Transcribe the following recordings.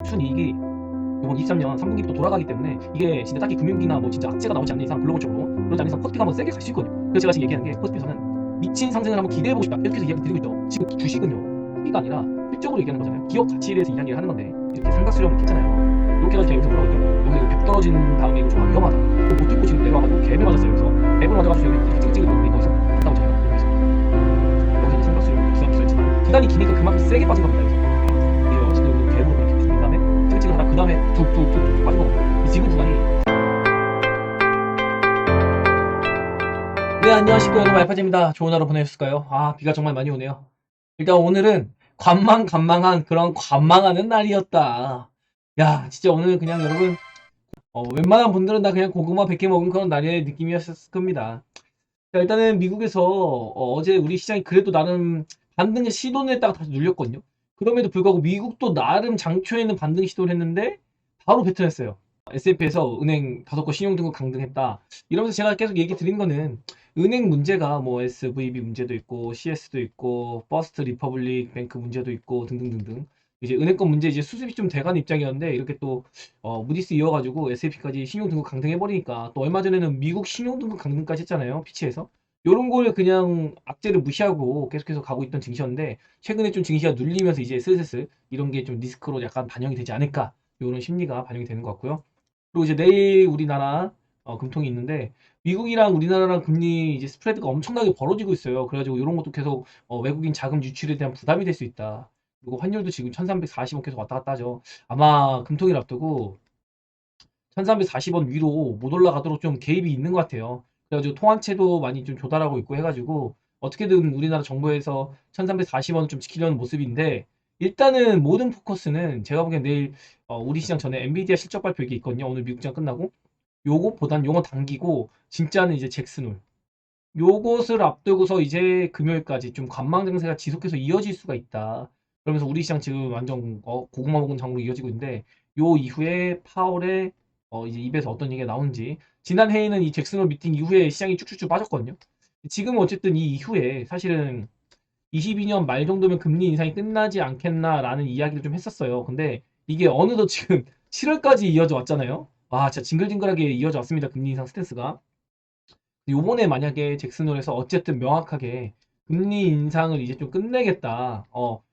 순이익이 이번 23년 3분기부터 돌아가기 때문에 이게 진짜 딱히 금융위기나 뭐 진짜 악재가 나오지 않는 이상 글로벌적으로 그러지 않는 이상 코스피가 한번 세게 갈 수 있거든요. 그래서 제가 지금 얘기하는 게 코스피에서는 미친 상승을 한번 기대해보고 싶다 이렇게 해서 이야기 드리고 있죠. 지금 주식은요 크기가 아니라 실적으로 얘기하는 거잖아요. 기업 가치에 대해서 이야기를 하는 건데 이렇게 삼각수렴 있잖아요. 이렇게 해서 제가 여기서 뭐라고 했죠? 여기 벽 떨어진 다음에 이거 좀 위험하다. 못 듣고 지금 내려와가지고 갭에 맞았어요. 그래서 갭을 맞아가지고 여기 이렇게 찍찍이 거기서 갔다 오잖아요. 여기서 이제 삼각수렴 기간이 있었지만 기간이 기니까 그만큼 세게 빠진 겁니다. 그래서 이게 어쨌든 갭으로 그렇게 죽인 다음에 찍찍이 하다 그 다음에 툭툭툭툭 빠진 거거든요. 이 지금 구간이 네, 안녕하십니까. 여러분, 알파제입니다. 좋은 하루 보내셨을까요? 아, 비가 정말 많이 오네요. 일단 오늘은 관망한 그런 관망하는 날이었다. 야, 진짜 오늘 그냥 여러분, 웬만한 분들은 다 그냥 고구마 100개 먹은 그런 날의 느낌이었을 겁니다. 자, 일단은 미국에서 제 우리 시장이 그래도 나름 반등의 시도를 했다가 다시 눌렸거든요. 그럼에도 불구하고 미국도 나름 장초에는 반등 시도를 했는데 바로 패턴했어요. S&P에서 은행 5거 신용등급 강등했다. 이러면서 제가 계속 얘기 드린 거는 은행 문제가 뭐 SVB 문제도 있고 CS도 있고 퍼스트 리퍼블릭 뱅크 문제도 있고 등등등등. 이제 은행권 문제 이제 수습이 좀 돼가는 입장이었는데 이렇게 또 무디스 이어가지고 S&P까지 신용등급 강등해버리니까 또 얼마 전에는 미국 신용등급 강등까지 했잖아요. 피치에서. 요런 걸 그냥 악재를 무시하고 계속해서 가고 있던 증시였는데 최근에 좀 증시가 눌리면서 이제 슬슬 이런 게 좀 리스크로 약간 반영이 되지 않을까 요런 심리가 반영이 되는 것 같고요. 그리고 이제 내일 우리나라 금통이 있는데 미국이랑 우리나라랑 금리 이제 스프레드가 엄청나게 벌어지고 있어요. 그래가지고 이런 것도 계속 외국인 자금 유출에 대한 부담이 될 수 있다. 그리고 환율도 지금 1340원 계속 왔다 갔다 하죠. 아마 금통일 앞두고 1340원 위로 못 올라가도록 좀 개입이 있는 것 같아요. 그래가지고 통화체도 많이 좀 조달하고 있고 해가지고 어떻게든 우리나라 정부에서 1340원 좀 지키려는 모습인데 일단은 모든 포커스는 제가 보기엔 내일 우리 시장 전에 엔비디아 실적 발표 이게 있거든요. 오늘 미국 장 끝나고 요거보단 요거 당기고 진짜는 이제 잭슨홀 요것을 앞두고서 이제 금요일까지 좀 관망 증세가 지속해서 이어질 수가 있다. 그러면서 우리 시장 지금 완전 고구마 먹은 장으로 이어지고 있는데 요 이후에 파월의 이제 입에서 어떤 얘기가 나오는지 지난 해에는 이 잭슨홀 미팅 이후에 시장이 쭉쭉쭉 빠졌거든요. 지금은 어쨌든 이 이후에 사실은 22년 말 정도면 금리 인상이 끝나지 않겠나라는 이야기를 좀 했었어요. 근데 이게 어느덧 지금 7월까지 이어져 왔잖아요. 와, 진짜 징글징글하게 이어져 왔습니다. 금리 인상 스탠스가. 요번에 만약에 잭슨홀에서 어쨌든 명확하게 금리 인상을 이제 좀 끝내겠다.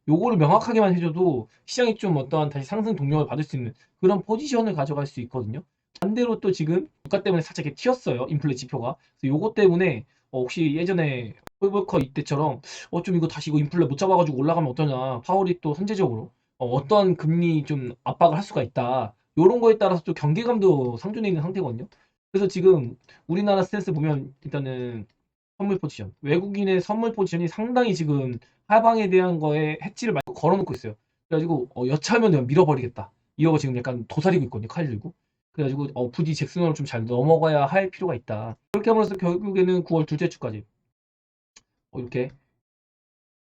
요거를 명확하게만 해줘도 시장이 좀 어떠한 다시 상승 동력을 받을 수 있는 그런 포지션을 가져갈 수 있거든요. 반대로 또 지금 물가 때문에 살짝 이렇게 튀었어요. 인플레 지표가. 그래서 요거 때문에 혹시 예전에 폴볼커 이때처럼 좀 이거 다시 이거 인플레 못 잡아가지고 올라가면 어떠냐. 파월이 또 선제적으로 어떤 금리 좀 압박을 할 수가 있다. 요런 거에 따라서 또 경계감도 상존해 있는 상태거든요. 그래서 지금 우리나라 스탠스 보면 일단은 선물 포지션 외국인의 선물 포지션이 상당히 지금 하방에 대한 거에 해치를 많이 걸어놓고 있어요. 그래가지고 여차하면 밀어버리겠다 이러고 지금 약간 도사리고 있거든요. 칼 들고. 그래가지고 부디 잭슨홀을 좀 잘 넘어가야 할 필요가 있다. 그렇게 함으로써 결국에는 9월 둘째 주까지 이렇게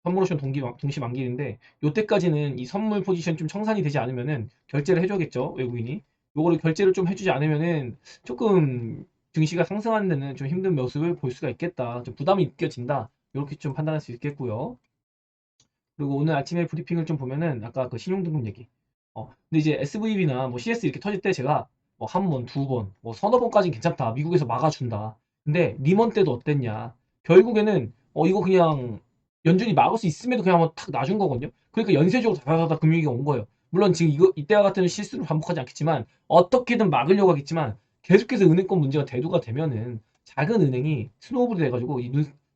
선물 옵션 동시 만기인데 요때까지는 이 선물 포지션 좀 청산이 되지 않으면은 결제를 해줘야겠죠. 외국인이 요거를 결제를 좀 해주지 않으면은 조금 증시가 상승하는 데는 좀 힘든 모습을 볼 수가 있겠다. 좀 부담이 느껴진다. 이렇게 좀 판단할 수 있겠고요. 그리고 오늘 아침에 브리핑을 좀 보면은 아까 그 신용등급 얘기. 근데 이제 SVB나 뭐 CS 이렇게 터질 때 제가 뭐 한 번, 두 번, 뭐 서너 번까지는 괜찮다. 미국에서 막아준다. 근데 리먼 때도 어땠냐? 결국에는 이거 그냥 연준이 막을 수 있음에도 그냥 한번 탁 놔준 거거든요. 그러니까 연쇄적으로 다다다다 금융위기가 온 거예요. 물론 지금 이때와 같은 실수를 반복하지 않겠지만 어떻게든 막으려고 하겠지만 계속해서 은행권 문제가 대두가 되면은 작은 은행이 스노우볼이 돼가지고 이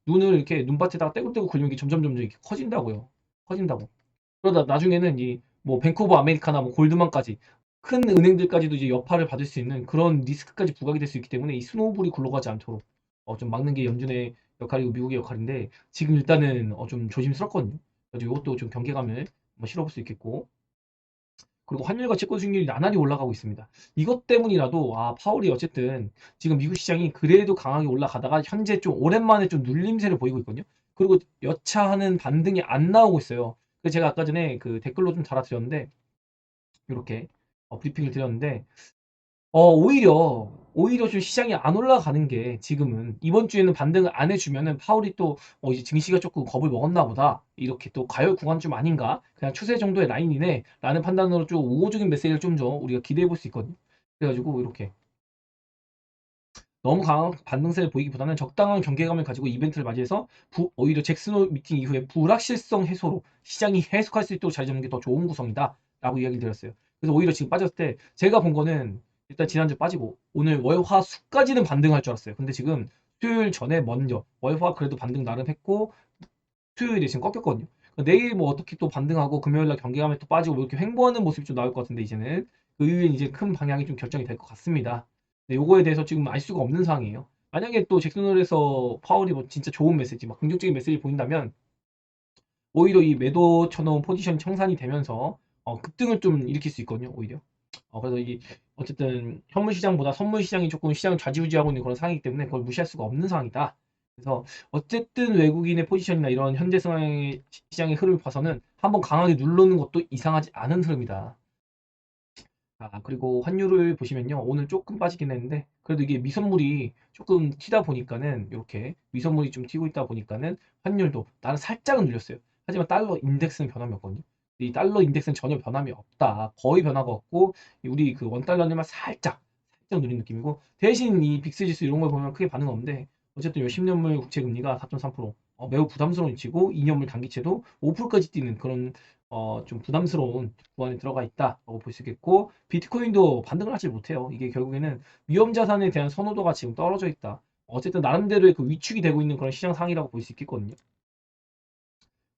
눈을 이렇게 눈밭에다가 떼굴떼굴 굴리는 게 점점 이렇게 커진다고요. 커진다고. 그러다 나중에는 이 뭐 뱅크 오브 아메리카나 뭐 골드만까지 큰 은행들까지도 이제 여파를 받을 수 있는 그런 리스크까지 부각이 될 수 있기 때문에 이 스노우볼이 굴러가지 않도록 좀 막는 게 연준의 역할이고 미국의 역할인데 지금 일단은 좀 조심스럽거든요. 그래서 이것도 좀 경계감을 한번 실어볼 수 있겠고 그리고 환율과 채권 수익률이 나날이 올라가고 있습니다. 이것 때문이라도 파월이 어쨌든 지금 미국 시장이 그래도 강하게 올라가다가 현재 좀 오랜만에 좀 눌림세를 보이고 있거든요. 그리고 여차하는 반등이 안 나오고 있어요. 그래서 제가 아까 전에 그 댓글로 좀 달아드렸는데 이렇게 브리핑을 드렸는데 오히려 좀 시장이 안 올라가는 게 지금은 이번 주에는 반등을 안 해주면은 파월이 또 이제 증시가 조금 겁을 먹었나 보다. 이렇게 또 과열 구간 좀 아닌가? 그냥 추세 정도의 라인이네. 라는 판단으로 좀 우호적인 메시지를 좀 더 우리가 기대해 볼 수 있거든요. 그래가지고 이렇게 너무 강한 반등세를 보이기보다는 적당한 경계감을 가지고 이벤트를 맞이해서 오히려 잭슨홀 미팅 이후에 불확실성 해소로 시장이 해석할 수 있도록 자리 잡는 게 더 좋은 구성이다 라고 이야기를 드렸어요. 그래서 오히려 지금 빠졌을 때 제가 본 거는 일단 지난주 빠지고 오늘 월화 수까지는 반등할 줄 알았어요. 근데 지금 수요일 전에 먼저 월화 그래도 반등 나름 했고 수요일에 지금 꺾였거든요. 그러니까 내일 뭐 어떻게 또 반등하고 금요일날 경계감에 또 빠지고 뭐 이렇게 횡보하는 모습이 좀 나올 것 같은데 이제는 그 이후에 이제 큰 방향이 좀 결정이 될 것 같습니다. 네, 요거에 대해서 지금 알 수가 없는 상황이에요. 만약에 또 잭슨홀에서 파월이 뭐 진짜 좋은 메시지, 막 긍정적인 메시지 보인다면 오히려 이 매도 쳐놓은 포지션이 청산이 되면서 급등을 좀 일으킬 수 있거든요. 오히려. 그래서 이게 어쨌든 현물 시장보다 선물 시장이 조금 시장을 좌지우지하고 있는 그런 상황이기 때문에 그걸 무시할 수가 없는 상황이다. 그래서 어쨌든 외국인의 포지션이나 이런 현재 상황의 시장의 흐름을 봐서는 한번 강하게 누르는 것도 이상하지 않은 흐름이다. 그리고 환율을 보시면요. 오늘 조금 빠지긴 했는데, 그래도 이게 미선물이 조금 튀다 보니까는, 이렇게 미선물이 좀 튀고 있다 보니까는, 환율도 나는 살짝은 눌렸어요. 하지만 달러 인덱스는 변함이 없거든요. 이 달러 인덱스는 전혀 변함이 없다. 거의 변화가 없고, 우리 그 원달러님만 살짝 누린 느낌이고, 대신 이 빅스 지수 이런 걸 보면 크게 반응 없는데, 어쨌든 요 10년물 국채 금리가 4.3%, 매우 부담스러운 위치고, 2년물 단기채도 5%까지 뛰는 그런 좀 부담스러운 구간에 들어가 있다라고 볼 수 있겠고 비트코인도 반등을 하지 못해요. 이게 결국에는 위험 자산에 대한 선호도가 지금 떨어져 있다. 어쨌든 나름대로의 그 위축이 되고 있는 그런 시장 상황이라고 볼 수 있겠거든요.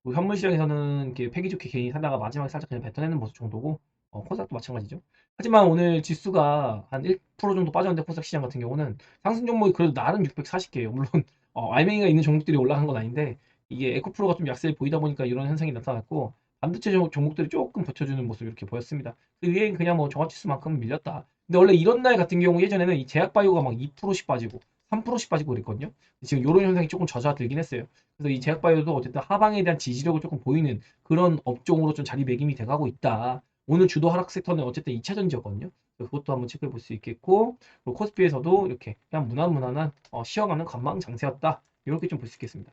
그리고 현물 시장에서는 이렇게 패기 좋게 개인이 사다가 마지막에 살짝 그냥 뱉어내는 모습 정도고 코스닥도 마찬가지죠. 하지만 오늘 지수가 한 1% 정도 빠졌는데 코스닥 시장 같은 경우는 상승 종목이 그래도 나름 640개예요. 물론 알맹이가 있는 종목들이 올라간 건 아닌데 이게 에코프로가 좀 약세를 보이다 보니까 이런 현상이 나타났고 반도체 종목들이 조금 버텨주는 모습 이렇게 보였습니다. 그 위에 그냥 뭐 종합지수만큼 밀렸다. 근데 원래 이런 날 같은 경우 예전에는 이 제약바이오가 막 2%씩 빠지고 3%씩 빠지고 그랬거든요. 지금 이런 현상이 조금 잦아들긴 했어요. 그래서 이 제약바이오도 어쨌든 하방에 대한 지지력을 조금 보이는 그런 업종으로 좀 자리매김이 돼가고 있다. 오늘 주도 하락 섹터는 어쨌든 2차전지였거든요. 그것도 한번 체크해 볼 수 있겠고, 그리고 코스피에서도 이렇게 그냥 무난무난한 쉬어가는 관망 장세였다. 이렇게 좀 볼 수 있겠습니다.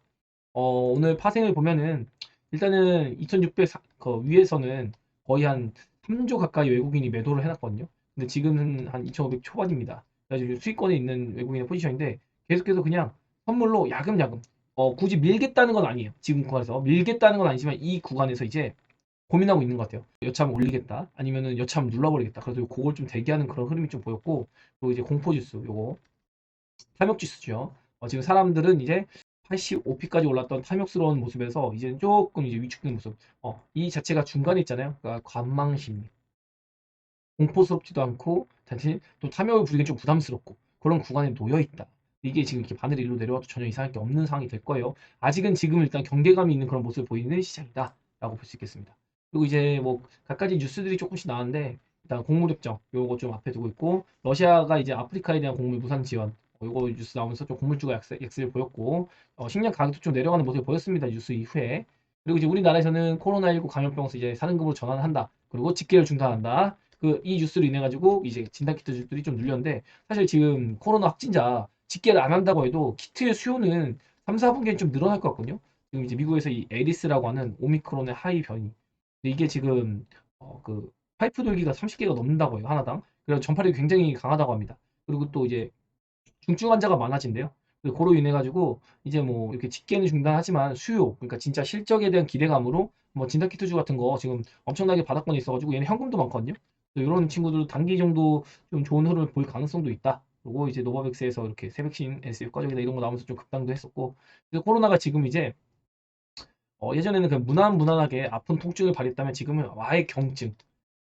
오늘 파생을 보면은 일단은 2600 그 위에서는 거의 한 3조 가까이 외국인이 매도를 해놨거든요. 근데 지금은 한 2500 초반입니다. 그래서 수익권에 있는 외국인의 포지션인데 계속해서 그냥 선물로 야금야금 굳이 밀겠다는 건 아니에요. 지금 구간에서 밀겠다는 건 아니지만 이 구간에서 이제 고민하고 있는 것 같아요. 여차하면 올리겠다 아니면은 여차하면 눌러버리겠다. 그래서 그걸 좀 대기하는 그런 흐름이 좀 보였고 그리고 이제 공포지수 요거 탐욕지수죠. 지금 사람들은 이제 85피까지 올랐던 탐욕스러운 모습에서 이제 조금 이제 위축된 모습. 이 자체가 중간에 있잖아요. 그러니까 관망심리. 공포스럽지도 않고 대신 또 탐욕을 부리기엔 좀 부담스럽고 그런 구간에 놓여 있다. 이게 지금 이렇게 바늘 일로 내려와도 전혀 이상할 게 없는 상황이 될 거예요. 아직은 지금 일단 경계감이 있는 그런 모습을 보이는 시장이다라고 볼 수 있겠습니다. 그리고 이제 뭐 갖가지 뉴스들이 조금씩 나왔는데 일단 곡물 협정 요거 좀 앞에 두고 있고 러시아가 이제 아프리카에 대한 곡물 무상 지원 요거 뉴스 나오면서 좀 곡물주가 약세를 보였고 식량 가격도 좀 내려가는 모습을 보였습니다. 뉴스 이후에 그리고 이제 우리나라에서는 코로나19 감염병에서 이제 사등급으로 전환한다. 그리고 집계를 중단한다. 이 뉴스로 인해 가지고 이제 진단 키트들이 좀 눌렸는데 사실 지금 코로나 확진자 집계를 안 한다고 해도 키트의 수요는 3, 4분기엔 좀 늘어날 것 같거든요. 지금 이제 미국에서 이 에리스라고 하는 오미크론의 하이 변이. 근데 이게 지금 그 파이프 돌기가 30개가 넘는다고 해요. 하나당. 그래서 전파력이 굉장히 강하다고 합니다. 그리고 또 이제 중증 환자가 많아진대요. 그로 인해 가지고 이제 뭐 이렇게 집계는 중단하지만 수요, 그러니까 진짜 실적에 대한 기대감으로 뭐 진단키트주 같은 거 지금 엄청나게 바닥권에 있어가지고 얘네 현금도 많거든요. 이런 친구들 단기 정도 좀 좋은 흐름을 볼 가능성도 있다. 그리고 이제 노바백스에서 이렇게 새백신 S 효과적이다 이런 거 나오면서 좀 급등도 했었고, 그래서 코로나가 지금 이제 예전에는 그냥 무난하게 아픈 통증을 발휘했다면 지금은 아예 경증,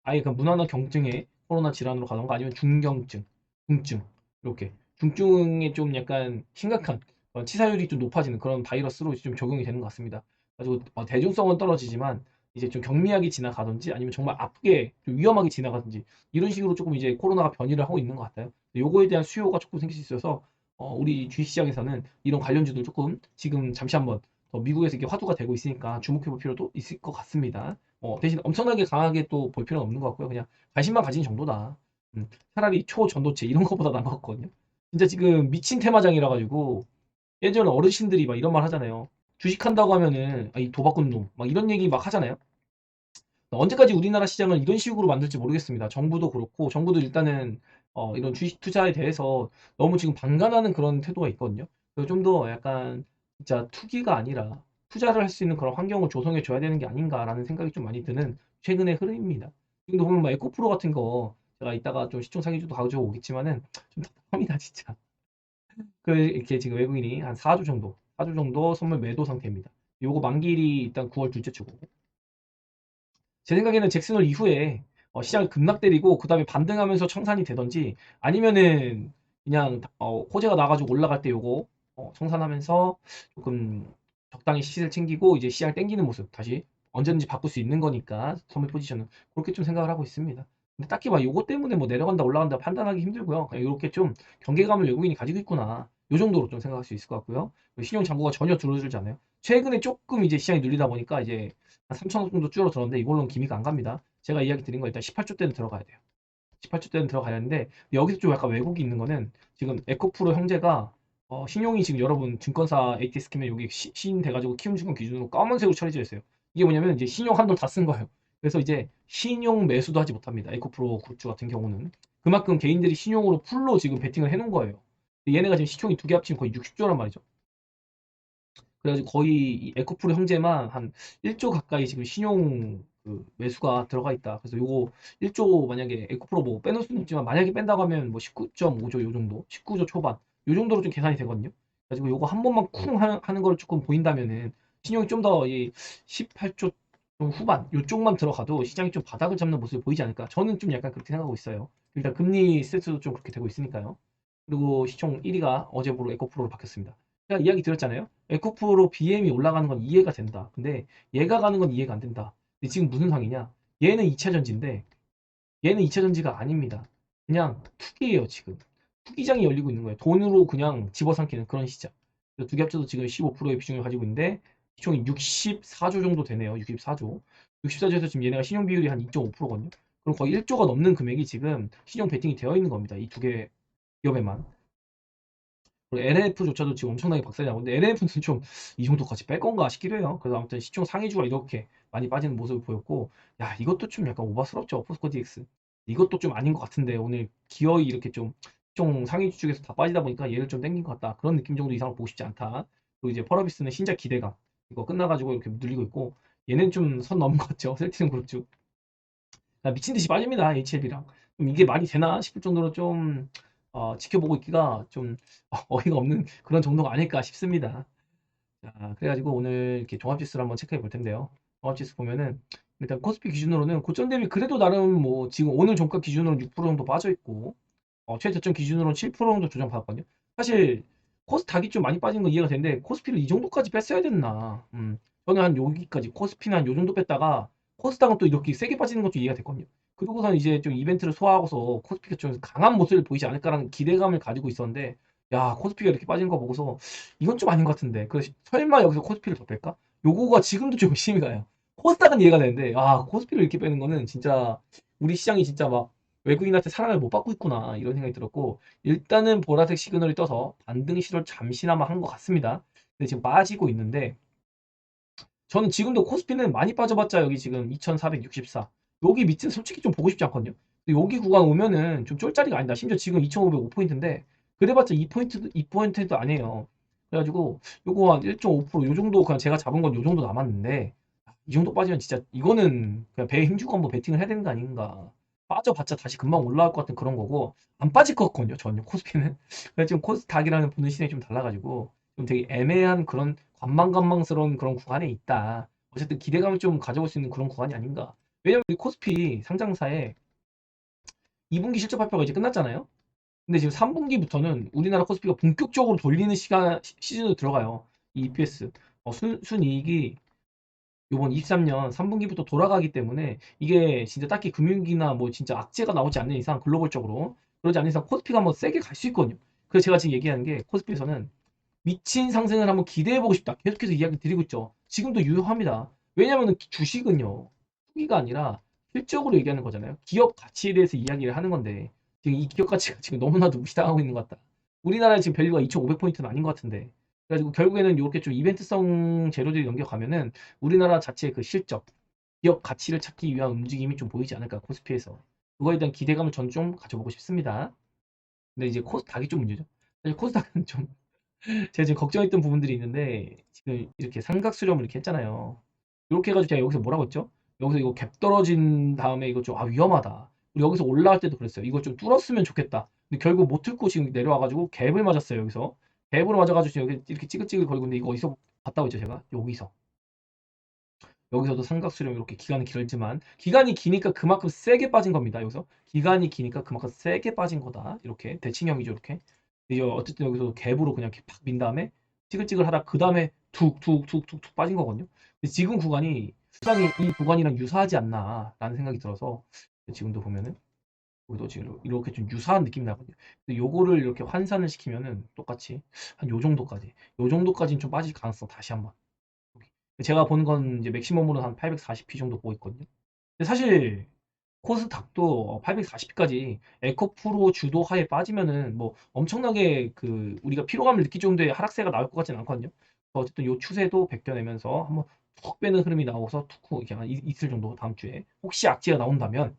아예 그 무난한 경증에 코로나 질환으로 가던가 아니면 중경증, 중증 이렇게 중증에 좀 약간 심각한 치사율이 좀 높아지는 그런 바이러스로 좀 적용이 되는 것 같습니다. 가지고 대중성은 떨어지지만 이제 좀 경미하게 지나가든지 아니면 정말 아프게 좀 위험하게 지나가든지 이런 식으로 조금 이제 코로나가 변이를 하고 있는 것 같아요. 요거에 대한 수요가 조금 생길 수 있어서 우리 주식시장에서는 이런 관련주들 조금 지금 잠시 한번 미국에서 이게 화두가 되고 있으니까 주목해 볼 필요도 있을 것 같습니다. 대신 엄청나게 강하게 또 볼 필요는 없는 것 같고요. 그냥 관심만 가진 정도다. 차라리 초전도체 이런 거보다 나은 것 같거든요. 진짜 지금 미친 테마장이라 가지고 예전에 어르신들이 막 이런 말 하잖아요. 주식한다고 하면은 이 도박꾼 놈 막 이런 얘기 막 하잖아요. 언제까지 우리나라 시장을 이런 식으로 만들지 모르겠습니다. 정부도 그렇고 정부도 일단은 이런 주식 투자에 대해서 너무 지금 방관하는 그런 태도가 있거든요. 그래서 좀 더 약간 진짜 투기가 아니라 투자를 할 수 있는 그런 환경을 조성해 줘야 되는 게 아닌가라는 생각이 좀 많이 드는 최근의 흐름입니다. 지금도 보면 막 에코프로 같은 거 제가 이따가 좀 시총 상위주도 가지고 오겠지만은 좀 답답합니다, 진짜. 그 이렇게 지금 외국인이 한 4주 정도, 4주 정도 선물 매도 상태입니다. 요거 만기일이 일단 9월 둘째 주고. 제 생각에는 잭슨홀 이후에 시장을 급락 때리고 그 다음에 반등하면서 청산이 되던지 아니면은 그냥 호재가 나가지고 올라갈 때 요거 청산하면서 조금 적당히 시세를 챙기고 이제 시장을 땡기는 모습 다시 언제든지 바꿀 수 있는 거니까 선물 포지션은 그렇게 좀 생각을 하고 있습니다. 근데 딱히 막 요거 때문에 뭐 내려간다 올라간다 판단하기 힘들고요. 그냥 이렇게 좀 경계감을 외국인이 가지고 있구나. 요 정도로 좀 생각할 수 있을 것 같고요. 신용 잔고가 전혀 줄어들지 않아요. 최근에 조금 이제 시장이 눌리다 보니까 이제 한 3천억 정도 줄어들었는데 이걸로는 기미가 안 갑니다. 제가 이야기 드린 거 일단 18조 때는 들어가야 돼요. 18조 때는 들어가야 하는데 여기서 좀 약간 왜곡이 있는 거는 지금 에코프로 형제가 신용이 지금 여러분 증권사 ATS 키면 여기 시인 돼가지고 키움증권 기준으로 검은색으로 처리되어 있어요. 이게 뭐냐면 이제 신용 한도를 다 쓴 거예요. 그래서 이제 신용 매수도 하지 못합니다. 에코프로 굿즈 같은 경우는 그만큼 개인들이 신용으로 풀로 지금 베팅을 해놓은 거예요. 얘네가 지금 시총이 두 개 합치면 거의 60조란 말이죠. 그래가지고 거의 이 에코프로 형제만 한 1조 가까이 지금 신용 그 매수가 들어가 있다. 그래서 요거 1조 만약에 에코프로 뭐 빼놓을 수는 없지만 만약에 뺀다고 하면 뭐 19.5조 요 정도, 19조 초반 요 정도로 좀 계산이 되거든요. 그래가지고 요거 한 번만 쿵 하는 걸 조금 보인다면은 신용이 좀 더 이 18조 좀 후반 요쪽만 들어가도 시장이 좀 바닥을 잡는 모습이 보이지 않을까? 저는 좀 약간 그렇게 생각하고 있어요. 일단 금리 세트도 좀 그렇게 되고 있으니까요. 그리고 시총 1위가 어제부로 에코프로로 바뀌었습니다. 제가 이야기 드렸잖아요. 에코프로 BM이 올라가는 건 이해가 된다. 근데 얘가 가는 건 이해가 안 된다. 근데 지금 무슨 상이냐? 얘는 2차 전지인데 얘는 2차 전지가 아닙니다. 그냥 투기예요, 지금. 투기장이 열리고 있는 거예요. 돈으로 그냥 집어삼키는 그런 시장. 두 개 합쳐도 지금 15%의 비중을 가지고 있는데 시총이 64조 정도 되네요. 64조. 64조에서 지금 얘네가 신용 비율이 한 2.5%거든요. 그럼 거의 1조가 넘는 금액이 지금 신용 베팅이 되어 있는 겁니다. 이 두 개 기업에만. 그리고 LNF조차도 지금 엄청나게 박살이 나고 근데 LNF는 좀 이 정도 같이 뺄 건가 싶기도 해요. 그래서 아무튼 시총 상위주가 이렇게 많이 빠지는 모습을 보였고 야 이것도 좀 약간 오바스럽죠. 포스코 DX 이것도 좀 아닌 것 같은데 오늘 기어이 이렇게 좀 시총 상위주 쪽에서 다 빠지다 보니까 얘를 좀 땡긴 것 같다. 그런 느낌 정도 이상을 보고 싶지 않다. 그리고 이제 펄어비스는 신작 기대감 이거 끝나가지고 이렇게 눌리고 있고 얘는 좀 선 넘은 것 같죠. 셀티는 그룹주 미친 듯이 빠집니다. HLB랑 이게 말이 되나 싶을 정도로 좀 지켜보고 있기가 좀 어이가 없는 그런 정도가 아닐까 싶습니다. 자, 그래가지고 오늘 이렇게 종합지수를 한번 체크해 볼 텐데요. 종합지수 보면은 일단 코스피 기준으로는 고점 대비 그래도 나름 뭐 지금 오늘 종가 기준으로 6% 정도 빠져 있고 최저점 기준으로는 7% 정도 조정받았거든요. 사실 코스닥이 좀 많이 빠진 건 이해가 되는데 코스피를 이 정도까지 뺐어야 됐나? 저는 한 여기까지 코스피는 한 요 정도 뺐다가 코스닥은 또 이렇게 세게 빠지는 것도 이해가 됐거든요. 그러고선 이제 좀 이벤트를 소화하고서 코스피가 좀 강한 모습을 보이지 않을까라는 기대감을 가지고 있었는데 야 코스피가 이렇게 빠진 거 보고서 이건 좀 아닌 것 같은데 그래서 설마 여기서 코스피를 더 뺄까? 요거가 지금도 좀 의심이 가요. 코스닥은 이해가 되는데 코스피를 이렇게 빼는 거는 진짜 우리 시장이 진짜 막 외국인한테 사랑을 못 받고 있구나 이런 생각이 들었고 일단은 보라색 시그널이 떠서 반등 시도를 잠시나마 한 것 같습니다. 근데 지금 빠지고 있는데 저는 지금도 코스피는 많이 빠져봤자 여기 지금 2464 여기 밑은 솔직히 좀 보고 싶지 않거든요. 근데 여기 구간 오면은 좀 쫄자리가 아니다. 심지어 지금 2505포인트인데 그래봤자 2포인트도 아니에요. 그래가지고 요거 한 1.5%요 정도 그냥 제가 잡은 건 요 정도 남았는데 이 정도 빠지면 진짜 이거는 그냥 배에 힘주고 한번 베팅을 해야 되는 거 아닌가. 빠져봤자 다시 금방 올라올 것 같은 그런 거고 안 빠질 것 같거든요. 전혀 코스피는. 그래서 지금 코스닥이라는 보는 시장이 좀 달라가지고 좀 되게 애매한 그런 관망관망스러운 그런 구간에 있다. 어쨌든 기대감을 좀 가져볼 수 있는 그런 구간이 아닌가. 왜냐면 우리 코스피 상장사에 2분기 실적 발표가 이제 끝났잖아요. 근데 지금 3분기부터는 우리나라 코스피가 본격적으로 돌리는 시즌으로 들어가요. 이 EPS 순이익이 요번 23년 3분기부터 돌아가기 때문에 이게 진짜 딱히 금융위기나 뭐 진짜 악재가 나오지 않는 이상 글로벌적으로 그러지 않는 이상 코스피가 한번 세게 갈 수 있거든요. 그래서 제가 지금 얘기하는 게 코스피에서는 미친 상승을 한번 기대해보고 싶다. 계속해서 이야기 드리고 있죠. 지금도 유효합니다. 왜냐하면 주식은요. 투기가 아니라 실적으로 얘기하는 거잖아요. 기업 가치에 대해서 이야기를 하는 건데 지금 이 기업 가치가 지금 너무나도 무시당하고 있는 것 같다. 우리나라에 지금 밸류가 2,500포인트는 아닌 것 같은데. 그래가지고 결국에는 이렇게 좀 이벤트성 재료들이 넘겨가면은 우리나라 자체의 그 실적, 기업 가치를 찾기 위한 움직임이 좀 보이지 않을까, 코스피에서. 그거에 대한 기대감을 전 좀 가져보고 싶습니다. 근데 이제 코스닥이 좀 문제죠. 사실 코스닥은 좀 제가 지금 걱정했던 부분들이 있는데 지금 이렇게 삼각 수렴을 이렇게 했잖아요. 이렇게 해가지고 제가 여기서 뭐라고 했죠? 여기서 이거 갭 떨어진 다음에 이거 좀 위험하다. 그리고 여기서 올라갈 때도 그랬어요. 이거 좀 뚫었으면 좋겠다. 근데 결국 못 뚫고 지금 내려와가지고 갭을 맞았어요. 여기서 갭으로 맞아가지고 지금 여기 이렇게 찌글찌글 거리고 있는데 이거 어디서 봤다고 했죠 제가? 여기서도 삼각 수렴 이렇게 기간이 길지만 기간이 기니까 그만큼 세게 빠진 겁니다. 여기서 기간이 기니까 그만큼 세게 빠진 거다. 이렇게 대칭형이죠 이렇게. 이제 어쨌든 여기서 갭으로 그냥 이렇게 팍 민 다음에 찌글찌글 하다 그 다음에 툭툭툭툭툭 빠진 거거든요. 근데 지금 구간이 수상이 이 구간이랑 유사하지 않나라는 생각이 들어서 지금도 보면은 여기도 지금 이렇게 좀 유사한 느낌이 나거든요. 근데 요거를 이렇게 환산을 시키면은 똑같이 한 요 정도까지 요 정도까지는 좀 빠질 가능성 다시 한번. 제가 보는 건 이제 맥시멈으로 한 840p 정도 보고 있거든요. 근데 사실 코스닥도 840p까지 에코프로 주도하에 빠지면은 뭐 엄청나게 그 우리가 피로감을 느낄 정도의 하락세가 나올 것 같지는 않거든요. 어쨌든 요 추세도 벗겨내면서 한번 툭 빼는 흐름이 나와서 툭 이렇게 한 이틀 정도 다음 주에 혹시 악재가 나온다면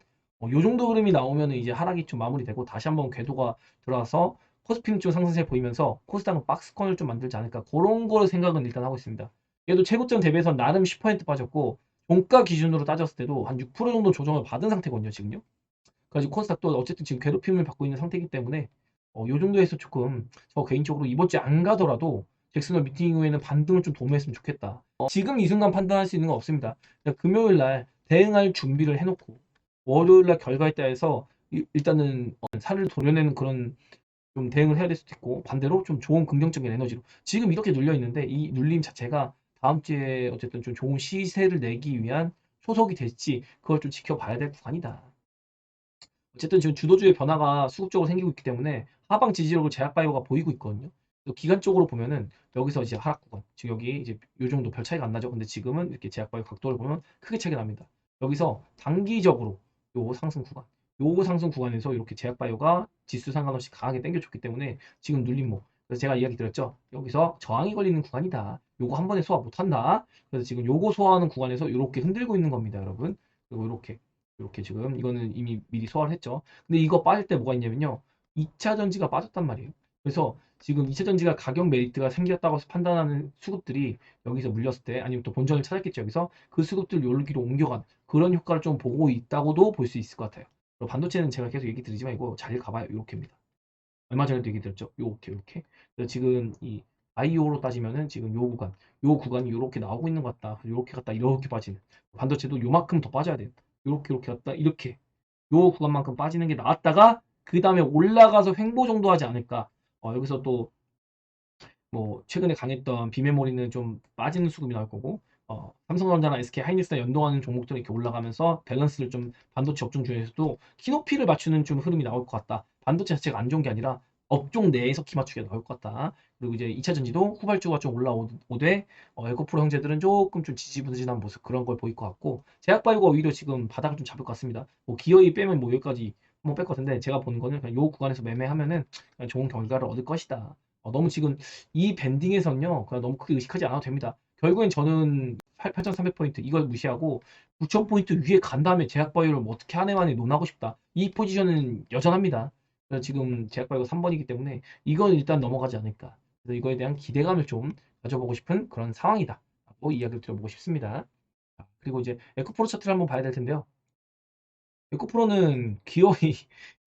요 정도 흐름이 나오면은 이제 하락이 좀 마무리되고 다시 한번 궤도가 들어와서 코스피는 좀 상승세 보이면서 코스닥은 박스권을 좀 만들지 않을까 그런 걸 생각은 일단 하고 있습니다. 얘도 최고점 대비해서 나름 10% 빠졌고 종가 기준으로 따졌을 때도 한 6% 정도 조정을 받은 상태거든요, 지금요. 그래가지고 코스닥도 어쨌든 지금 괴롭힘을 받고 있는 상태이기 때문에 요 정도에서 조금 저 개인적으로 이번 주에 안 가더라도 잭슨홀 미팅 이후에는 반등을 좀 도모했으면 좋겠다. 지금 이 순간 판단할 수 있는 건 없습니다. 그러니까 금요일 날 대응할 준비를 해놓고 월요일 날 결과에 따라서 일단은 살을 도려내는 그런 좀 대응을 해야 될 수도 있고 반대로 좀 좋은 긍정적인 에너지로 지금 이렇게 눌려 있는데 이 눌림 자체가 다음 주에 어쨌든 좀 좋은 시세를 내기 위한 초석이 될지 그걸 좀 지켜봐야 될 구간이다. 어쨌든 지금 주도주의 변화가 수급적으로 생기고 있기 때문에 하방 지지력을 제약바이오가 보이고 있거든요. 또 기간적으로 보면은 여기서 이제 하락 구간, 지금 여기 이제 요 정도 별 차이가 안 나죠. 근데 지금은 이렇게 제약바이오 각도를 보면 크게 차이가 납니다. 여기서 단기적으로 요 상승 구간, 요 상승 구간에서 이렇게 제약바이오가 지수 상관없이 강하게 당겨줬기 때문에 지금 눌림목. 그래서 제가 이야기 드렸죠. 여기서 저항이 걸리는 구간이다. 요거 한 번에 소화 못한다. 그래서 지금 요거 소화하는 구간에서 이렇게 흔들고 있는 겁니다, 여러분. 그리고 이렇게 지금 이거는 이미 미리 소화를 했죠. 근데 이거 빠질 때 뭐가 있냐면요. 2차 전지가 빠졌단 말이에요. 그래서 지금 2차 전지가 가격 메리트가 생겼다고 판단하는 수급들이 여기서 물렸을 때 아니면 또 본전을 찾았겠죠. 여기서 그 수급들 여기로 옮겨간 그런 효과를 좀 보고 있다고도 볼 수 있을 것 같아요. 그리고 반도체는 제가 계속 얘기 드리지만 이거 잘 가봐요. 이렇게입니다. 얼마 전에도 얘기 드렸죠. 요렇게. 그래서 지금 이 IO로 따지면은 지금 요 구간이 요렇게 나오고 있는 것 같다. 요렇게 갔다 이렇게 빠지는. 반도체도 요만큼 더 빠져야 돼요. 요렇게 갔다 이렇게. 요 구간만큼 빠지는 게 나왔다가 그 다음에 올라가서 횡보 정도 하지 않을까. 여기서 또 뭐 최근에 강했던 비메모리는 좀 빠지는 수급이 나올 거고 삼성전자나 SK 하이닉스나 연동하는 종목들이 이렇게 올라가면서 밸런스를 좀 반도체 업종 중에서도 키높이를 맞추는 좀 흐름이 나올 것 같다. 반도체 자체가 안 좋은 게 아니라 업종 내에서 키 맞추기가 나올 것 같다. 그리고 이제 2차 전지도 후발주가 좀 올라오되 에코프로 형제들은 조금 좀 지지부진한 모습 그런 걸 보일 것 같고 제약바이오가 오히려 지금 바닥을 좀 잡을 것 같습니다. 뭐 기어이 빼면 뭐 여기까지 한번 뺄 것 같은데 제가 보는 거는 그냥 요 구간에서 매매하면은 그냥 좋은 결과를 얻을 것이다. 너무 지금 이 밴딩에서는요, 그냥 너무 크게 의식하지 않아도 됩니다. 결국엔 저는 8,300포인트 이걸 무시하고 9,000포인트 위에 간 다음에 제약바이오를 뭐 어떻게 한 해 만에 논하고 싶다. 이 포지션은 여전합니다. 그래서 지금 제약바이오가 3번이기 때문에 이건 일단 넘어가지 않을까. 그래서 이거에 대한 기대감을 좀 가져보고 싶은 그런 상황이다. 라고 이야기를 드려보고 싶습니다. 그리고 이제 에코프로 차트를 한번 봐야 될 텐데요. 에코프로는 기어이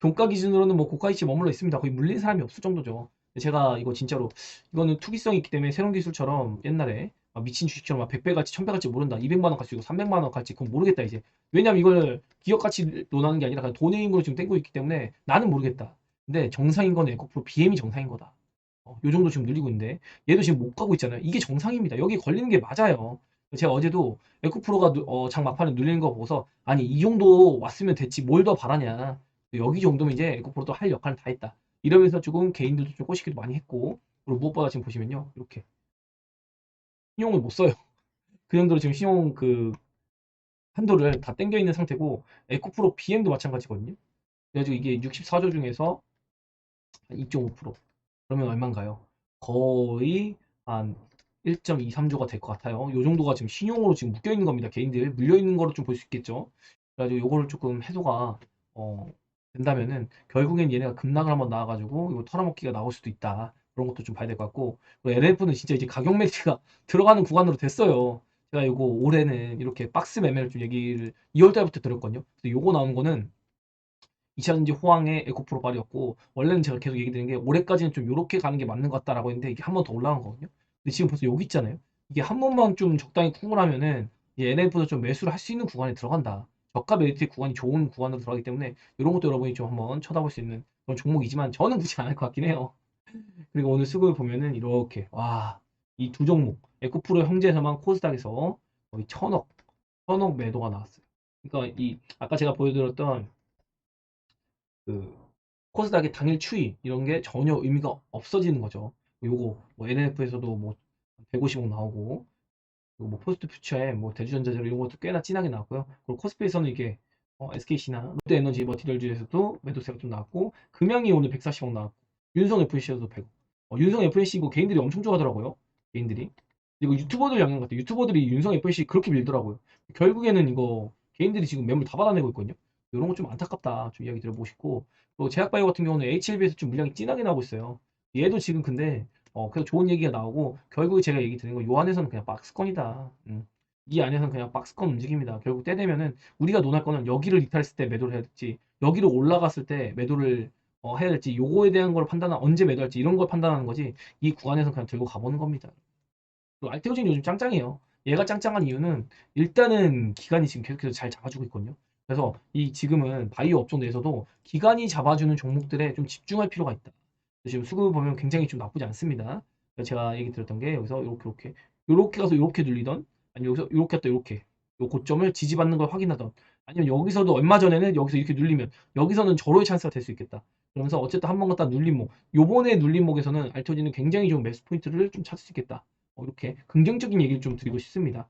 종가 기준으로는 뭐 고가이치 머물러 있습니다. 거의 물린 사람이 없을 정도죠. 제가 이거 진짜로 이거는 투기성이 있기 때문에 새로운 기술처럼 옛날에 미친 주식처럼 막 100배 갈지 1000배 갈지 모른다. 200만 원 갈지 300만 원 갈지 그건 모르겠다 이제. 왜냐면 이걸 기업 가치 논하는 게 아니라 그냥 돈의 힘으로 지금 땡고 있기 때문에 나는 모르겠다. 근데 정상인 건 에코프로 BM이 정상인 거다. 요 정도 지금 누리고 있는데 얘도 지금 못 가고 있잖아요. 이게 정상입니다. 여기 걸리는 게 맞아요. 제가 어제도 에코프로가 장 막판에 눌리는 거 보고서 아니 이 정도 왔으면 됐지 뭘 더 바라냐. 여기 정도면 이제 에코프로도 할 역할을 다 했다. 이러면서 조금 개인들도 좀 꼬시기도 많이 했고 그리고 무엇보다 지금 보시면요. 이렇게 신용을 못 써요. 그 정도로 지금 신용 그 한도를 다 땡겨 있는 상태고 에코프로 BM도 마찬가지거든요. 그래가지고 이게 64조 중에서 한 2.5%. 그러면 얼마인가요? 거의 한 1.23조가 될 것 같아요. 요 정도가 지금 신용으로 지금 묶여 있는 겁니다. 개인들 물려 있는 거로 좀 볼 수 있겠죠. 그래가지고 요거를 조금 해소가 어, 된다면은 결국엔 얘네가 급락을 한번 나와가지고 이거 털어먹기가 나올 수도 있다. 그런 것도 좀 봐야 될 것 같고 LF는 진짜 이제 가격 매트가 들어가는 구간으로 됐어요. 제가 요거 올해는 이렇게 박스 매매를 좀 얘기를 2월 달부터 들었거든요. 그래서 요거 나오는 거는 2차전지 호황의 에코프로 발이었고 원래는 제가 계속 얘기 드린 게 올해까지는 좀 요렇게 가는 게 맞는 것 같다라고 했는데 이게 한 번 더 올라간 거거든요. 근데 지금 벌써 여기 있잖아요. 이게 한 번만 좀 적당히 쿵을 하면은 이제 NF보다 좀 매수를 할 수 있는 구간에 들어간다. 저가 메리트 구간이 좋은 구간으로 들어가기 때문에 이런 것도 여러분이 좀 한번 쳐다볼 수 있는 그런 종목이지만 저는 굳이 안 할 것 같긴 해요. 그리고 오늘 수급을 보면은 이렇게 와 이 두 종목 에코프로 형제에서만 코스닥에서 거의 천억 매도가 나왔어요. 그러니까 이 아까 제가 보여드렸던 그 코스닥의 당일 추이 이런 게 전혀 의미가 없어지는 거죠. 요거 뭐 NF에서도 뭐 150억 나오고 그리고 뭐 포스트 퓨처에 뭐 대주전자재료 이런 것도 꽤나 진하게 나왔고요. 그리고 코스피에서는 이게 SKC나 롯데에너지 머티리얼즈에서도 매도세가 좀 나왔고 금양이 오늘 140억 나왔고 윤성 FC에서도 100억. 윤성 FC 이거 개인들이 엄청 좋아하더라고요. 개인들이. 이거 유튜버들 영향 같아요. 유튜버들이 윤성 FC 그렇게 밀더라고요. 결국에는 이거 개인들이 지금 매물 다 받아내고 있거든요. 이런 거 좀 안타깝다. 좀 이야기 들어보고 싶고 또 제약바이오 같은 경우는 HLB에서 좀 물량이 진하게 나오고 있어요. 얘도 지금 근데 그래서 좋은 얘기가 나오고 결국 제가 얘기 드린 거 요 안에서는 그냥 박스권이다. 이 안에서는 그냥 박스권 움직입니다. 결국 때 되면은 우리가 논할 거는 여기를 이탈했을 때 매도를 해야 될지 여기로 올라갔을 때 매도를 해야 될지 요거에 대한 걸 판단한 언제 매도할지 이런 걸 판단하는 거지 이 구간에서 그냥 들고 가보는 겁니다. 그리고 알테오진 요즘 짱짱해요. 얘가 짱짱한 이유는 일단은 기간이 지금 계속해서 잘 잡아주고 있거든요. 그래서 이 지금은 바이오 업종 내에서도 기간이 잡아주는 종목들에 좀 집중할 필요가 있다. 지금 수급을 보면 굉장히 좀 나쁘지 않습니다. 그래서 제가 얘기 드렸던 게 여기서 이렇게 가서 이렇게 눌리던 아니면 여기서 이렇게 갔다 이렇게 요 고점을 지지받는 걸 확인하던 아니면 여기서도 얼마 전에는 여기서 이렇게 눌리면 여기서는 절호의 찬스가 될 수 있겠다. 그러면서 어쨌든 한 번 갖다 눌림목 요번에 눌림목에서는 알토지는 굉장히 좋은 매수 포인트를 좀 찾을 수 있겠다. 이렇게 긍정적인 얘기를 좀 드리고 싶습니다.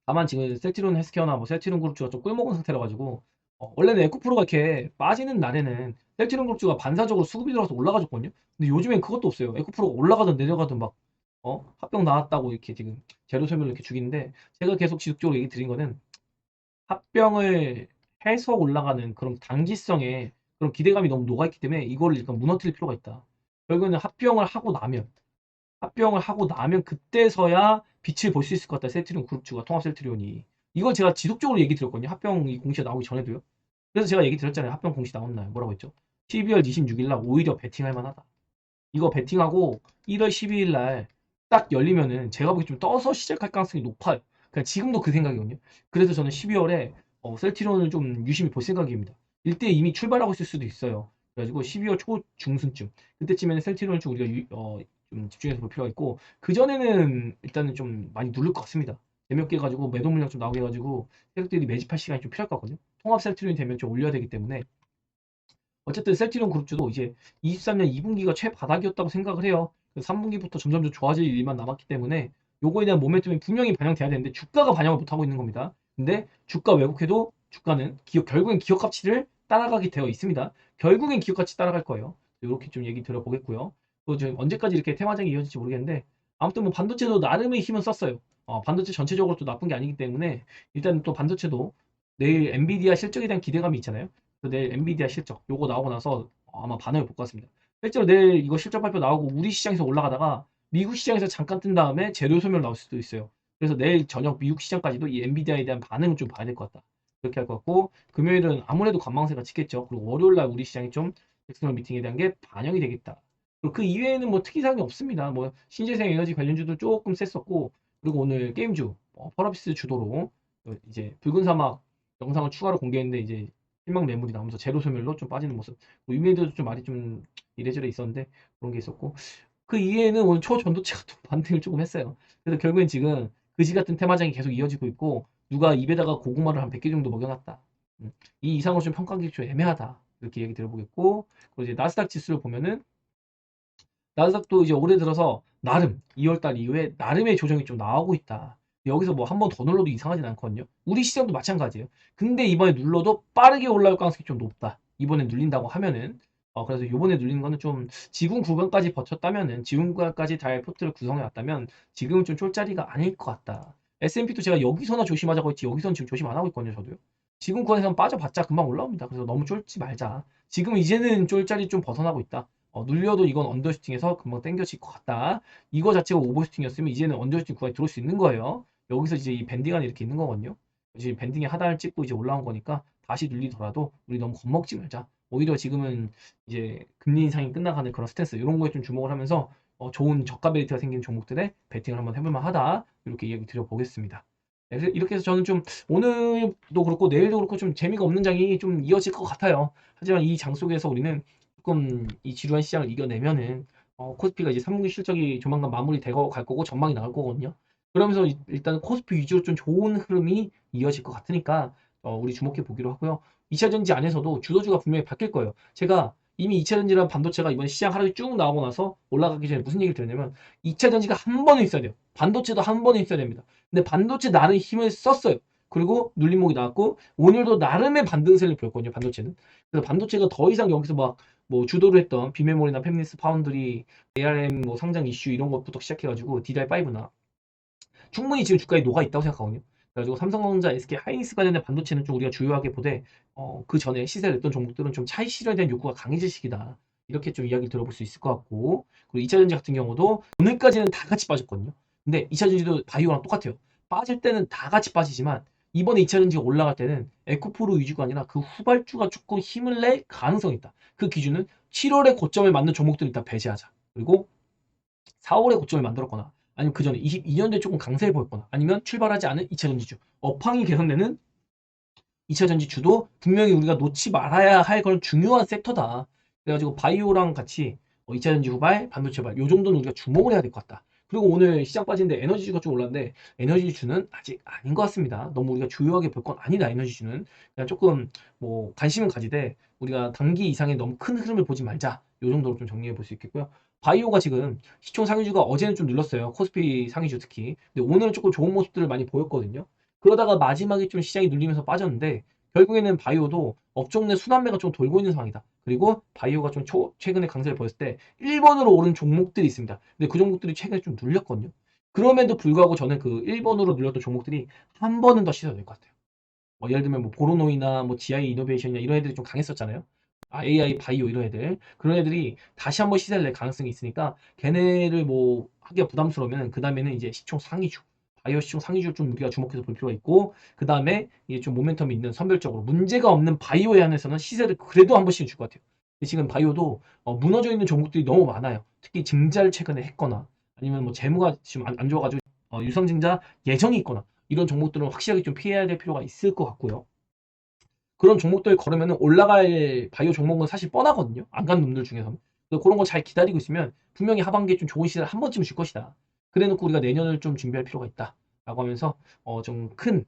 다만 지금 셀트리온 헬스케어나 뭐 셀트리온 그룹주가 좀 꿀먹은 상태라 가지고 원래는 에코프로가 이렇게 빠지는 날에는 셀트리온 그룹주가 반사적으로 수급이 들어가서 올라가줬거든요. 근데 요즘엔 그것도 없어요. 에코프로가 올라가든 내려가든 막 합병 나왔다고 이렇게 지금 재료 설명을 이렇게 죽이는데 제가 계속 지속적으로 얘기 드린 거는 합병을 해서 올라가는 그런 단기성의 그런 기대감이 너무 녹아있기 때문에 이거를 일단 무너뜨릴 필요가 있다. 결국에는 합병을 하고 나면 그때서야 빛을 볼 수 있을 것 같다. 셀트리온 그룹주가 통합 셀트리온이. 이걸 제가 지속적으로 얘기 드렸거든요. 합병이 공시가 나오기 전에도요. 그래서 제가 얘기 드렸잖아요. 합병 공시 나온 날. 뭐라고 했죠? 12월 26일 날 오히려 베팅할 만하다. 이거 베팅하고 1월 12일 날 딱 열리면은 제가 보기 좀 떠서 시작할 가능성이 높아요. 그냥 지금도 그 생각이거든요. 그래서 저는 12월에 셀트리온을 좀 유심히 볼 생각입니다. 이때 이미 출발하고 있을 수도 있어요. 그래가지고 12월 초 중순쯤 그때쯤에는 셀트리온을 좀 우리가 좀 집중해서 볼 필요가 있고 그 전에는 일단은 좀 많이 누를 것 같습니다. 재미없게 해가지고 매도 물량 좀 나오게 해가지고 세력들이 매집할 시간이 좀 필요할 것 같거든요. 통합 셀트리온이 되면 좀 올려야 되기 때문에 어쨌든 셀트리온 그룹주도 이제 23년 2분기가 최바닥이었다고 생각을 해요. 3분기부터 점점 좋아질 일만 남았기 때문에 요거에 대한 모멘텀이 분명히 반영돼야 되는데 주가가 반영을 못하고 있는 겁니다. 근데 주가 왜곡해도 주가는 결국엔 기업 가치를 따라가게 되어 있습니다. 결국엔 기업 가치 따라갈 거예요. 이렇게 좀 얘기 들어보겠고요. 또 지금 언제까지 이렇게 테마장이 이어질지 모르겠는데 아무튼 뭐 반도체도 나름의 힘은 썼어요. 반도체 전체적으로 또 나쁜 게 아니기 때문에 일단 또 반도체도 내일 엔비디아 실적에 대한 기대감이 있잖아요. 내일 엔비디아 실적 요거 나오고 나서 아마 반응을 볼 것 같습니다. 실제로 내일 이거 실적 발표 나오고 우리 시장에서 올라가다가 미국 시장에서 잠깐 뜬 다음에 재료 소멸 나올 수도 있어요. 그래서 내일 저녁 미국 시장까지도 이 엔비디아에 대한 반응을 좀 봐야 될 것 같다. 그렇게 할 것 같고 금요일은 아무래도 관망세가 찍겠죠. 그리고 월요일 날 우리 시장이 좀 엑스터널 미팅에 대한 게 반영이 되겠다. 그리고 그 이외에는 뭐 특이사항이 없습니다. 뭐 신재생 에너지 관련주도 조금 셌었고 그리고 오늘 게임주 펄어비스 주도로 이제 붉은 사막 영상을 추가로 공개했는데 이제 실망 매물이 나오면서 제로 소멸로 좀 빠지는 모습. 뭐 유메이드도 좀 말이 좀 이래저래 있었는데 그런 게 있었고 그 이외에는 오늘 초전도체가 또 반등을 조금 했어요. 그래서 결국엔 지금 그지 같은 테마장이 계속 이어지고 있고 누가 입에다가 고구마를 한 100개 정도 먹여놨다. 이 이상으로 좀 평가하기 좀 애매하다. 이렇게 얘기 들어보겠고 그리고 이제 나스닥 지수를 보면은 나스닥도 이제 올해 들어서 나름 2월달 이후에 나름의 조정이 좀 나오고 있다. 여기서 뭐 한 번 더 눌러도 이상하진 않거든요. 우리 시장도 마찬가지예요. 근데 이번에 눌러도 빠르게 올라올 가능성이 좀 높다. 이번에 눌린다고 하면은 그래서 요번에 눌리는 거는 좀 지금 구간까지 버텼다면은 지금 구간까지 잘 포트를 구성해 왔다면 지금은 좀 쫄자리가 아닐 것 같다. S&P도 제가 여기서나 조심하자고 했지 여기서는 지금 조심 안 하고 있거든요, 저도요. 지금 구간에서는 빠져봤자 금방 올라옵니다. 그래서 너무 쫄지 말자. 지금 이제는 쫄자리 좀 벗어나고 있다. 눌려도 이건 언더슈팅에서 금방 땡겨질 것 같다. 이거 자체가 오버슈팅이었으면 이제는 언더슈팅 구간에 들어올 수 있는 거예요. 여기서 이제 이 밴딩 안에 이렇게 있는 거거든요. 이제 밴딩에 하단을 찍고 이제 올라온 거니까 다시 눌리더라도 우리 너무 겁먹지 말자. 오히려 지금은 이제 금리 인상이 끝나가는 그런 스탠스 이런 거에 좀 주목을 하면서 좋은 저가 베리트가 생긴 종목들에 베팅을 한번 해볼 만하다. 이렇게 이야기 드려보겠습니다. 네, 그래서 이렇게 해서 저는 좀 오늘도 그렇고 내일도 그렇고 좀 재미가 없는 장이 좀 이어질 것 같아요. 하지만 이 장 속에서 우리는 조금 이 지루한 시장을 이겨내면은 코스피가 이제 3분기 실적이 조만간 마무리되고 갈 거고 전망이 나올 거거든요. 그러면서 일단 코스피 위주로 좀 좋은 흐름이 이어질 것 같으니까 우리 주목해 보기로 하고요. 2차전지 안에서도 주도주가 분명히 바뀔 거예요. 제가 이미 2차전지란 반도체가 이번 시장 하락이 쭉 나오고 나서 올라가기 전에 무슨 얘기를 드렸냐면 2차전지가 한 번은 있어야 돼요. 반도체도 한 번은 있어야 됩니다. 근데 반도체 나름 힘을 썼어요. 그리고 눌림목이 나왔고 오늘도 나름의 반등세를 보였거든요. 반도체는. 그래서 반도체가 더 이상 여기서 막 뭐 주도를 했던 비메모리나 팹리스 파운드리, ARM 뭐 상장 이슈 이런 것부터 시작해가지고 DDR5나 충분히 지금 주가에 녹아 있다고 생각하거든요. 그래가지고 삼성전자, SK 하이닉스 관련된 반도체는 좀 우리가 주요하게 보되 그 전에 시세를 냈던 종목들은 좀 차익 실현에 대한 욕구가 강해질 시기다. 이렇게 좀 이야기를 들어볼 수 있을 것 같고 그리고 2차전지 같은 경우도 오늘까지는 다 같이 빠졌거든요. 근데 2차전지도 바이오랑 똑같아요. 빠질 때는 다 같이 빠지지만 이번에 2차전지가 올라갈 때는 에코프로 위주가 아니라 그 후발주가 조금 힘을 낼 가능성이 있다. 그 기준은 7월에 고점을 맞는 종목들을 일단 배제하자. 그리고 4월에 고점을 만들었거나 아니면 그 전에 22년도에 조금 강세를 보였거나 아니면 출발하지 않은 2차 전지주 업황이 개선되는 2차 전지주도 분명히 우리가 놓지 말아야 할 그런 중요한 섹터다. 그래가지고 바이오랑 같이 2차 전지 후발, 반도체 발, 요 정도는 우리가 주목을 해야 될 것 같다. 그리고 오늘 시장 빠지는데 에너지주가 좀 올랐는데 에너지주는 아직 아닌 것 같습니다. 너무 우리가 주요하게 볼 건 아니다. 에너지주는 그냥 조금 뭐 관심은 가지되 우리가 단기 이상의 너무 큰 흐름을 보지 말자. 요 정도로 좀 정리해 볼 수 있겠고요. 바이오가 지금 시총 상위주가 어제는 좀 눌렀어요. 코스피 상위주 특히. 근데 오늘은 조금 좋은 모습들을 많이 보였거든요. 그러다가 마지막에 좀 시장이 눌리면서 빠졌는데 결국에는 바이오도 업종 내 순환매가 좀 돌고 있는 상황이다. 그리고 바이오가 좀 최근에 강세를 보였을 때 1번으로 오른 종목들이 있습니다. 근데 그 종목들이 최근에 좀 눌렸거든요. 그럼에도 불구하고 저는 그 1번으로 눌렸던 종목들이 한 번은 더 씻어야 될 것 같아요. 예를 들면 뭐 보로노이나 뭐 GI 이노베이션이나 이런 애들이 좀 강했었잖아요. AI 바이오 이런 애들 그런 애들이 다시 한번 시세를 낼 가능성이 있으니까 걔네를 뭐 하기가 부담스러우면 그 다음에는 이제 시총 상위주 바이오 시총 상위주를 좀 우리가 주목해서 볼 필요가 있고 그 다음에 이게 좀 모멘텀이 있는 선별적으로 문제가 없는 바이오에 한해서는 시세를 그래도 한 번씩 줄 것 같아요. 근데 지금 바이오도 무너져 있는 종목들이 너무 많아요. 특히 증자를 최근에 했거나 아니면 뭐 재무가 지금 안 좋아가지고 유상증자 예정이 있거나 이런 종목들은 확실하게 좀 피해야 될 필요가 있을 것 같고요. 그런 종목들 걸으면 올라갈 바이오 종목은 사실 뻔하거든요. 안 간 놈들 중에서는. 그런 거 잘 기다리고 있으면 분명히 하반기에 좀 좋은 시세를 한 번쯤 줄 것이다. 그래 놓고 우리가 내년을 좀 준비할 필요가 있다. 라고 하면서 좀 큰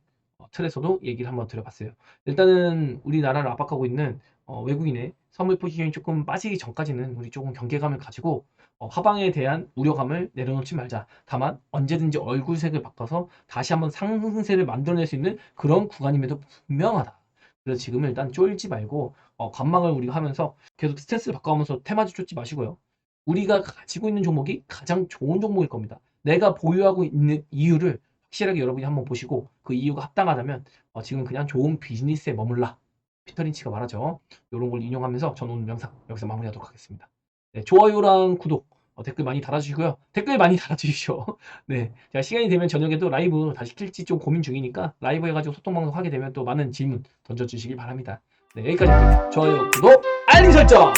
틀에서도 얘기를 한번 드려봤어요. 일단은 우리나라를 압박하고 있는 외국인의 선물 포지션이 조금 빠지기 전까지는 우리 조금 경계감을 가지고 하방에 대한 우려감을 내려놓지 말자. 다만 언제든지 얼굴색을 바꿔서 다시 한번 상승세를 만들어낼 수 있는 그런 구간임에도 분명하다. 그래서 지금은 일단 쫄지 말고 관망을 우리가 하면서 계속 스탠스를 바꿔가면서 테마주 쫓지 마시고요. 우리가 가지고 있는 종목이 가장 좋은 종목일 겁니다. 내가 보유하고 있는 이유를 확실하게 여러분이 한번 보시고 그 이유가 합당하다면 지금 그냥 좋은 비즈니스에 머물라. 피터 린치가 말하죠. 이런 걸 인용하면서 저는 오늘 영상 여기서 마무리하도록 하겠습니다. 네, 좋아요랑 구독 댓글 많이 달아주시고요. 댓글 많이 달아주십시오. 네, 제가 시간이 되면 저녁에도 라이브 다시 킬지 좀 고민 중이니까 라이브 해가지고 소통방송 하게 되면 또 많은 질문 던져주시길 바랍니다. 네, 여기까지 좋아요, 구독, 알림 설정!